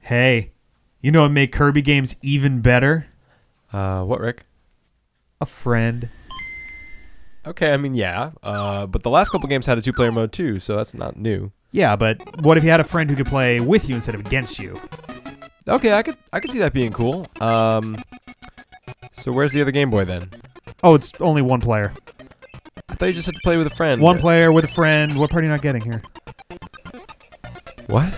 Hey, you know what make Kirby games even better? What, Rick? A friend. Okay, I mean, yeah. But the last couple games had a two-player mode too, so that's not new. Yeah, but what if you had a friend who could play with you instead of against you? Okay, I could see that being cool. So where's the other Game Boy then? Oh, it's only one player. I thought you just had to play with a friend. One player with a friend. What part are you not getting here? What?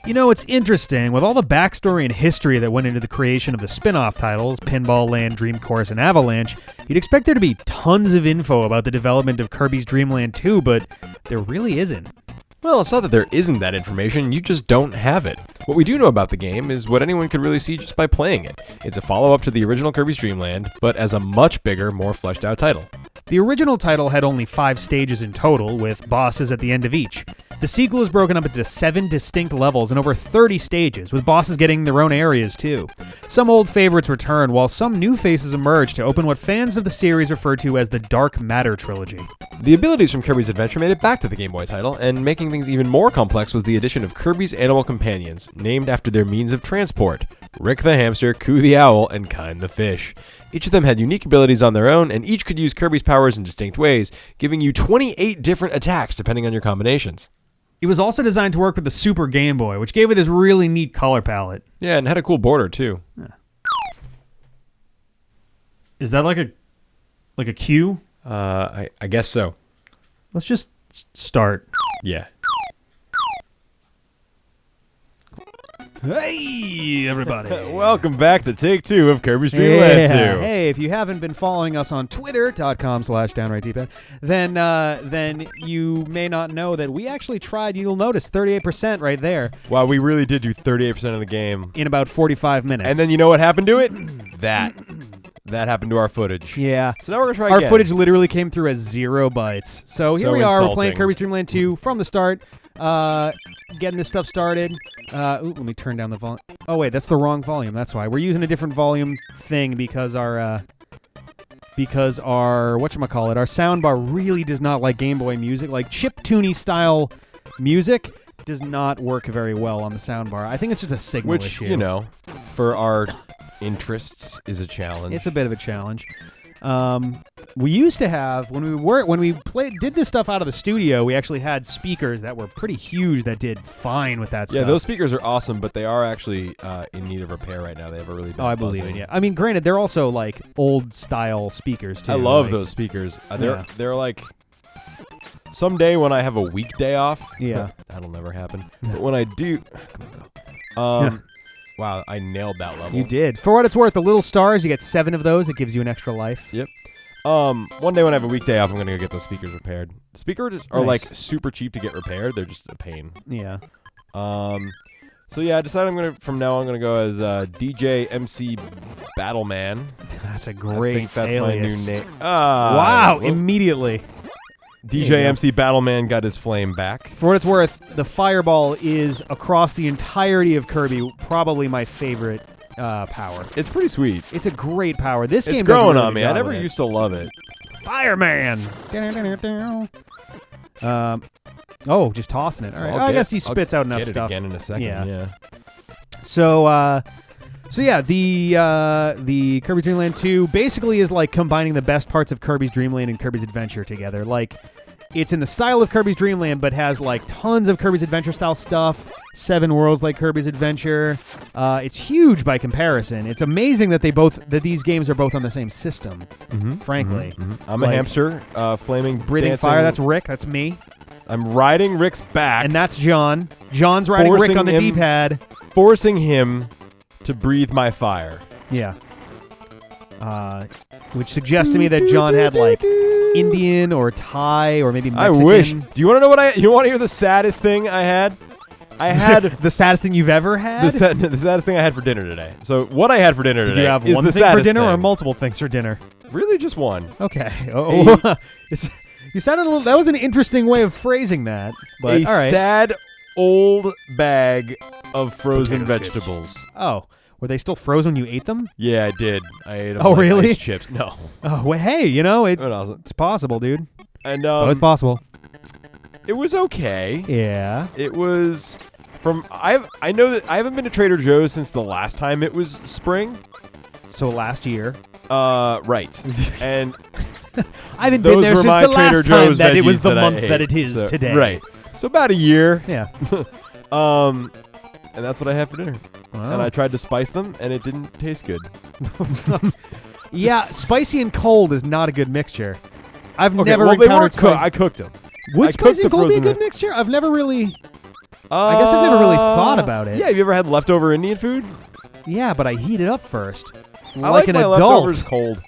You know, it's interesting. With all the backstory and history that went into the creation of the spin-off titles, Pinball Land, Dream Course, and Avalanche, you'd expect there to be tons of info about the development of Kirby's Dream Land 2, but there really isn't. Well, it's not that there isn't that information, you just don't have it. What we do know about the game is what anyone could really see just by playing it. It's a follow-up to the original Kirby's Dream Land, but as a much bigger, more fleshed out title. The original title had only 5 stages in total, with bosses at the end of each. The sequel is broken up into 7 distinct levels and over 30 stages, with bosses getting their own areas too. Some old favorites return, while some new faces emerge to open what fans of the series refer to as the Dark Matter trilogy. The abilities from Kirby's Adventure made it back to the Game Boy title, and making things even more complex was the addition of Kirby's animal companions, named after their means of transport: Rick the hamster, Coo the owl, and Kind the fish. Each of them had unique abilities on their own, and each could use Kirby's powers in distinct ways, giving you 28 different attacks depending on your combinations. It was also designed to work with the Super Game Boy, which gave it this really neat color palette. Yeah, and had a cool border too. Yeah. Is that like a cue? I guess so. Let's just start. Yeah. Hey, everybody. Welcome back to Take 2 of Kirby's Dream Land 2. Hey, if you haven't been following us on Twitter.com/DownrightDeepend, then you may not know that we actually tried, you'll notice, 38% right there. Wow, we really did do 38% of the game. In about 45 minutes. And then you know what happened to it? That happened to our footage. Yeah. So now we're going to try our again. footage literally came through as 0 bytes. So here we are, insulting. we're playing Kirby's Dream Land 2 from the start. Getting this stuff started. Let me turn down the volume. Oh wait, that's the wrong volume. That's why we're using a different volume thing because our whatchamacallit, our soundbar really does not like Game Boy music. Like chiptune style music does not work very well on the soundbar. I think it's just a signal issue. Which, you know, for our interests is a challenge. It's a bit of a challenge. We used to have when we did this stuff out of the studio, we actually had speakers that were pretty huge that did fine with that stuff. Yeah, those speakers are awesome, but they are actually in need of repair right now. They have a really bad I believe buzzing. it. Yeah, I mean, granted, they're also like old style speakers too. I love those speakers. They're like someday when I have a weekday off. Yeah, that'll never happen. But when I do, wow, I nailed that level. You did. For what it's worth, the little stars, you get 7 of those. It gives you an extra life. Yep. One day when I have a weekday off, I'm going to go get those speakers repaired. The speakers are like super cheap to get repaired. They're just a pain. Yeah. So yeah, I decided from now on I'm going to go as DJ MC Battleman. That's a great I think that's alias. my new name. Wow, immediately. DJ MC Battleman got his flame back. For what it's worth, the fireball is across the entirety of Kirby probably my favorite power. It's pretty sweet. It's a great power. This game it's growing does a really on me. good I job never with it. used to love it. Fireman. Just tossing it. All right. I guess he spits out enough get stuff. It again in a second. Yeah. So yeah, the Kirby's Dream Land 2 basically is like combining the best parts of Kirby's Dream Land and Kirby's Adventure together. Like, it's in the style of Kirby's Dream Land, but has like tons of Kirby's Adventure style stuff. 7 worlds like Kirby's Adventure. It's huge by comparison. It's amazing that these games are both on the same system. Frankly, I'm a hamster, flaming, breathing dancing. fire. That's Rick. That's me. I'm riding Rick's back, And that's John. John's riding Rick on the D-pad. forcing him to breathe my fire. Yeah. Which suggests to me that John had like Indian or Thai or maybe Mexican. I wish. Do you want to know you want to hear the saddest thing I had? I had the saddest thing you've ever had? the saddest thing I had for dinner today. So what I had for dinner today Did you have is one the thing for saddest dinner thing. or multiple things for dinner? Really, just one. Okay. You sounded a little. That was an interesting way of phrasing that. But a all right. sad old bag of frozen Potato vegetables. Oh, were they still frozen when you ate them? Yeah, I did. I ate them. Oh, like really? Ice chips. No. Oh, well, hey, it's possible, dude. And It's possible. it was okay. Yeah. It was I know that I haven't been to Trader Joe's since the last time it was spring. So last year. Right. And I haven't been there since the last time that it was the month that it is today. Right. So about a year. Yeah. And that's what I had for dinner. Wow. And I tried to spice them, and it didn't taste good. Yeah, spicy and cold is not a good mixture. I've Okay, never well, they encountered weren't I cooked them. Would I spicy and cooked the cold be a frozen good mixture? I've never really... I guess I've never really thought about it. Yeah, have you ever had leftover Indian food? Yeah, but I heat it up first. I like an my adult. leftovers cold.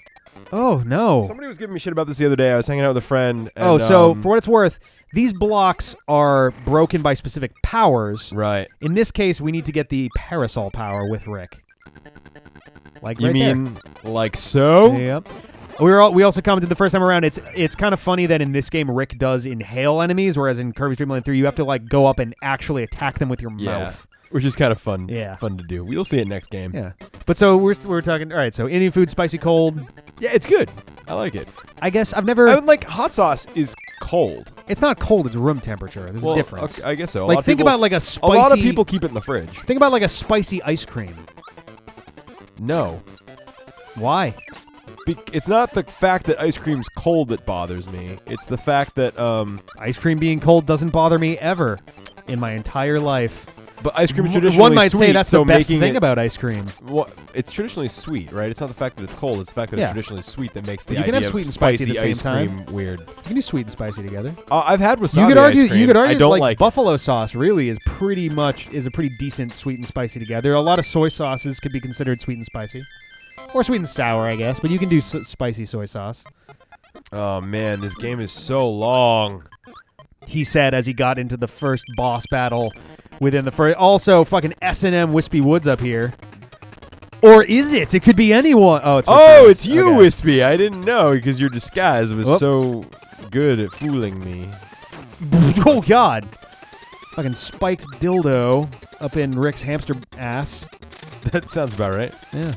Oh, no. Somebody was giving me shit about this the other day. I was hanging out with a friend. And, So for what it's worth, these blocks are broken by specific powers. Right. In this case, we need to get the parasol power with Rick. Like You right mean like so? there. Yep. We also commented the first time around. It's kind of funny that in this game Rick does inhale enemies, whereas in Kirby's Dream Land 3 you have to like go up and actually attack them with your mouth. Which is kind of fun. Yeah. Fun to do. We'll see it next game. Yeah. But so we're talking. All right. So Indian food, spicy, cold. Yeah, it's good. I like it. I guess I've never. I would like hot sauce is cold. It's not cold. It's room temperature. There's a difference. Okay, I guess so. Like think about like a spicy. A lot of people keep it in the fridge. Think about like a spicy ice cream. No. Why? It's not the fact that ice cream's cold that bothers me. It's the fact that ice cream being cold doesn't bother me ever in my entire life. But ice cream is traditionally One might sweet, say that's so the best making thing it, about ice cream. Well, it's traditionally sweet, right? It's not the fact that it's cold. It's the fact that it's traditionally sweet that makes the You can idea have sweet of and spicy at the spicy same ice time. cream weird. You can do sweet and spicy together. I've had wasabi You could argue. ice cream. You could argue I don't like it. buffalo sauce really is a pretty decent sweet and spicy together. A lot of soy sauces could be considered sweet and spicy, or sweet and sour, I guess. But you can do spicy soy sauce. Oh man, this game is so long. He said as he got into the first boss battle within the first. Also, fucking S&M Wispy Woods up here. Or is it? It could be anyone. Oh, it's Wispy Woods. It's you, Okay. Wispy. I didn't know because your disguise was so good at fooling me. Oh, God. Fucking spiked dildo up in Rick's hamster ass. That sounds about right. Yeah.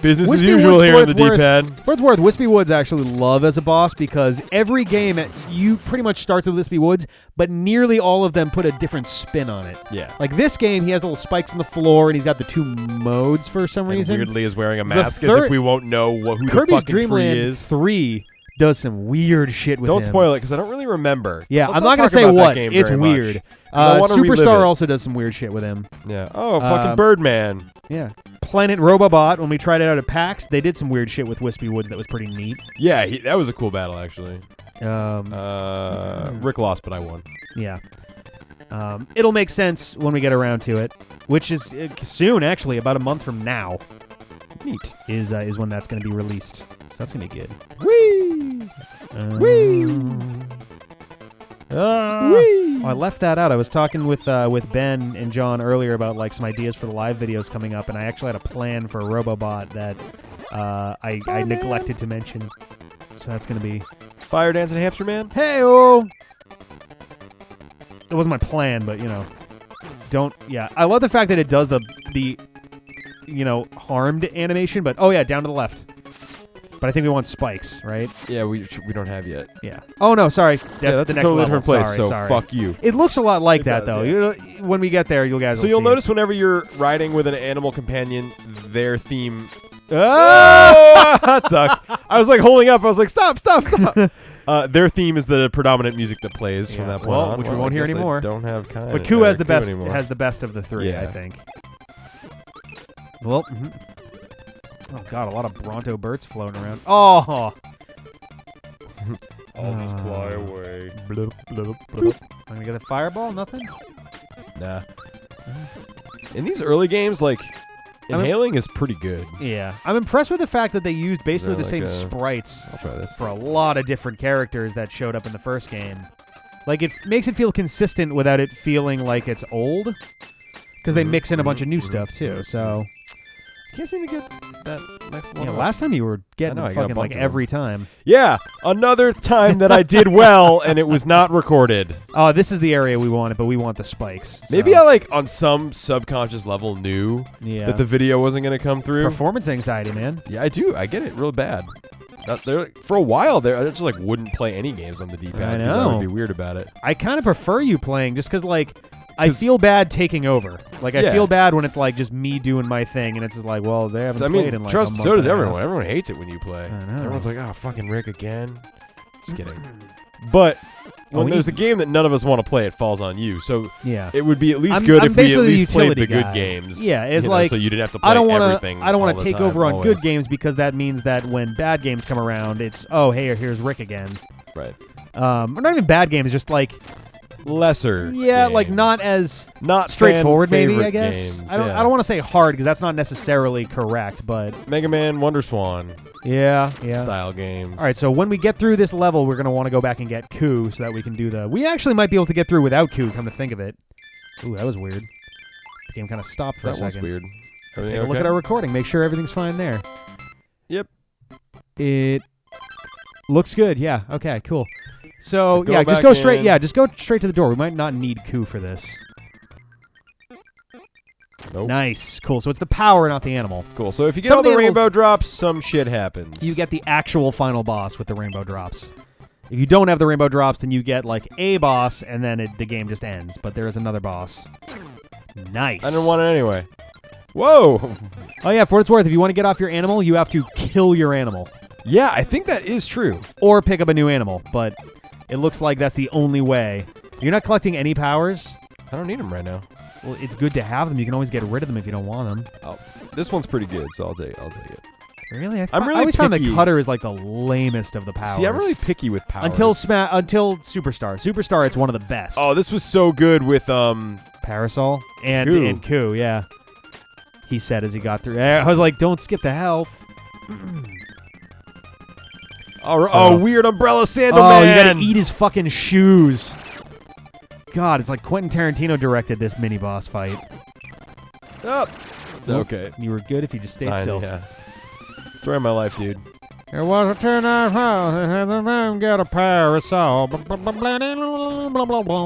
Business Wispy as usual Woods, here for on the its worth- D-pad. For its worth, Wispy Woods I actually love as a boss because every game you pretty much starts with Wispy Woods, but nearly all of them put a different spin on it. Yeah. Like this game, he has little spikes on the floor, and he's got the two modes for some And reason. weirdly is wearing a mask as third- if we won't know who Kirby's the fucking Dream tree Land is. 3 does some weird shit with Don't him. spoil it because I don't really remember. Yeah, Let's I'm not going talk to say about that what. game It's very weird. much, 'cause I wanna relive Superstar it. also does some weird shit with him. Yeah. Oh, fucking Birdman. Yeah. Planet Robobot, when we tried it out at PAX, they did some weird shit with Wispy Woods that was pretty neat. Yeah, that was a cool battle actually. Um, Rick lost, but I won. Yeah. It'll make sense when we get around to it, which is soon, actually, about a month from now. Neat. Is when that's going to be released. So that's going to be good. Whee! Oh, I left that out. I was talking with Ben and John earlier about like some ideas for the live videos coming up, and I actually had a plan for a Robobot that I neglected to mention. So that's going to be Fire Dancing Hamster Man? Hey-oh! It wasn't my plan, but, you know, yeah. I love the fact that it does the harmed animation, but, oh, yeah, down to the left. But I think we want spikes, right? Yeah, we don't have yet. Yeah. Oh, no, sorry. That's the a next totally level. different place, Sorry, so sorry. fuck you. It looks a lot like It that, does, though. yeah. You know, when we get there, you guys will So you'll see notice whenever you're riding with an animal companion, their theme... Ah! That sucks. I was like holding up. I was like, stop. Their theme is the predominant music that plays from that point on. Which we won't hear I guess anymore. I don't have kind. But Ku has the best of the three, Yeah. I think. Well, oh god, a lot of Bronto birds floating around. Oh, I'll just fly away. Bloop, bloop, bloop. I'm gonna get a fireball. Nothing. Nah. In these early games, like inhaling is pretty good. Yeah, I'm impressed with the fact that they used basically the same like sprites I'll try this. for a lot of different characters that showed up in the first game. Like, it makes it feel consistent without it feeling like it's old. Because they mix in a bunch of new stuff, too, so... I can't seem to get that next one. Yeah, last time you were getting I got a fucking, bunch like, of every time. Yeah, another time that I did well and it was not recorded. Oh, this is the area we wanted, but we want the spikes. So. Maybe I, like, on some subconscious level knew that the video wasn't going to come through. Performance anxiety, man. Yeah, I do. I get it real bad. For a while there, I just like wouldn't play any games on the D-pad. I because I know. would be weird about it. I kind of prefer you playing just because, like, I feel bad taking over. Like, I Yeah. feel bad when it's like just me doing my thing, and it's just like, well, they haven't played in like trust a me, month so does and a everyone. half. Everyone hates it when you play. I know. Everyone's like, oh, fucking Rick again. Just kidding. But when there's a game that none of us want to play, it falls on you. So Yeah. it would be at least I'm good if we at basically the least played the utility good guy. games. Yeah, it's you know, like, so you didn't have to play I don't everything. want to take over on good always. games because that means that when bad games come around, it's, oh, hey, here's Rick again. Right. Or not even bad games, just like, Lesser. yeah, games. like not as not straightforward, maybe, fan-favorite I guess. Games. I don't want to say hard because that's not necessarily correct, but Mega Man, Wonder Swan yeah. style games. All right, so when we get through this level, we're going to want to go back and get Ku so that we can do the... We actually might be able to get through without Ku, come to think of it. Ooh, that was weird. The game kind of stopped for a That was second. weird. Take Everything a look okay? at our recording. Make sure everything's fine there. Yep. It looks good. Yeah. Okay, cool. So, Go yeah, just back go straight. in. Yeah, just go straight to the door. We might not need Ku for this. Nope. Nice. Cool. So it's the power, not the animal. Cool. So if you get Some all of the the animals- rainbow drops, some shit happens. You get the actual final boss with the rainbow drops. If you don't have the rainbow drops, then you get like a boss, and then the game just ends. But there is another boss. Nice. I didn't want it anyway. Whoa. Oh yeah, for what it's worth, if you want to get off your animal, you have to kill your animal Yeah, I think that is true. or pick up a new animal. But it looks like that's the only way. You're not collecting any powers. I don't need them right now. Well, it's good to have them. You can always get rid of them if you don't want them. Oh, this one's pretty good, so I'll take it. Really? I'm really I always found the picky. cutter is like the lamest of the powers. See, I'm really picky with powers. until Superstar. Superstar, it's one of the best. Oh, this was so good with Parasol and Ku. Ku, yeah. He said as he got through. I was like, don't skip the health. Weird umbrella Sandman. Oh, you gotta eat his fucking shoes. God, it's like Quentin Tarantino directed this mini boss fight. Oh. Okay. You were good if you just stayed still. Yeah. Story of my life, dude. There was a turnout house that has a man get a parasol.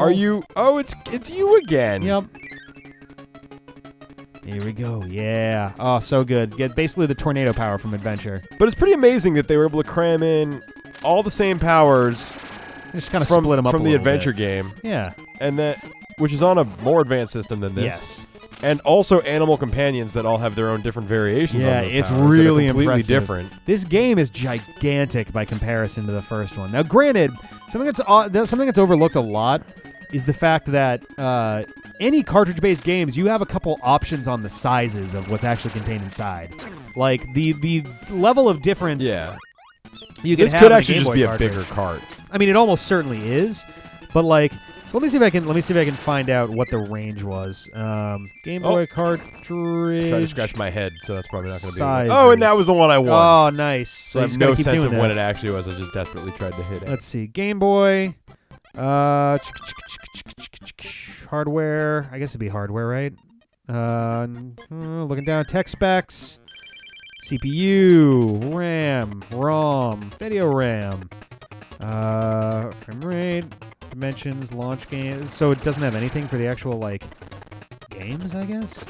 Are you? Oh, it's you again. Yep. Here we go. Yeah. Oh, so good. Get basically the tornado power from Adventure. But it's pretty amazing that they were able to cram in all the same powers Just kind of split them up from a the little adventure bit. game, Yeah. and that which is on a more advanced system than this. Yes. And also animal companions that all have their own different variations. Yeah, on those it's powers that are really completely impressive. different. This game is gigantic by comparison to the first one. Now, granted, something that's overlooked a lot is the fact that any cartridge-based games, you have a couple options on the sizes of what's actually contained inside. Like the level of difference. Yeah, You can this have could in a actually Game just Boy be a cartridge. bigger cart. I mean, it almost certainly is, but like, so let me see if I can find out what the range was. Game Boy cartridge. Try to scratch my head, so that's probably not going to be. Sizes. Oh, and that was the one I won. Oh, nice. So I you have just no gotta keep sense doing of when that. it actually was. I just desperately tried to hit it. Let's see. Game Boy. Hardware. I guess it'd be hardware, right? Looking down. Tech specs. CPU. RAM. ROM. Video RAM. Frame rate. Dimensions. Launch game. So it doesn't have anything for the actual, like, games, I guess?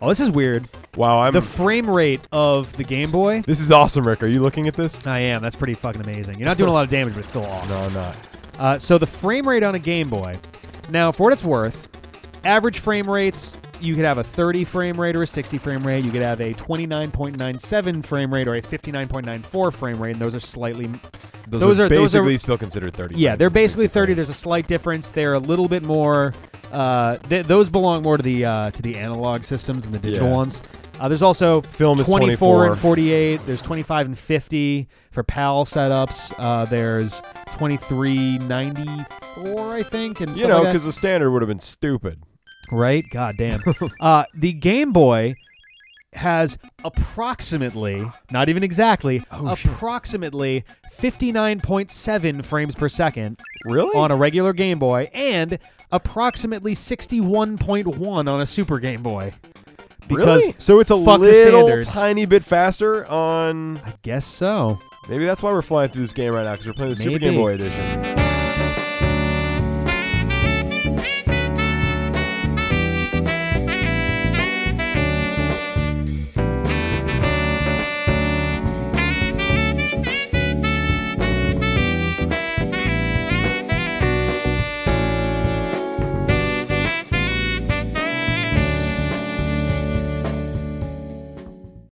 Oh, this is weird. Wow, The frame rate of the Game Boy. This is awesome, Rick. Are you looking at this? I am. That's pretty fucking amazing. You're not doing a lot of damage, but it's still awesome. No, I'm not. So the frame rate on a Game Boy. Now, for what it's worth, average frame rates, you could have a 30 frame rate or a 60 frame rate. You could have a 29.97 frame rate or a 59.94 frame rate, and those are slightly... Those are basically still considered 30. Yeah, frames they're and basically 60 30. frames. There's a slight difference. They're a little bit more... those belong more to the analog systems than the digital Yeah. ones. There's also Film is 24 and 24. 48. There's 25 and 50 for PAL setups. There's 2394, I think. And You stuff know, like that. because the standard would have been stupid. Right? God damn. The Game Boy has approximately, not even exactly, approximately 59.7 frames per second Really? on a regular Game Boy and approximately 61.1 on a Super Game Boy. Because really? So it's a fuck the little standards. tiny bit faster on... I guess so. Maybe that's why we're flying through this game right now, because we're playing the Super Maybe. Game Boy edition.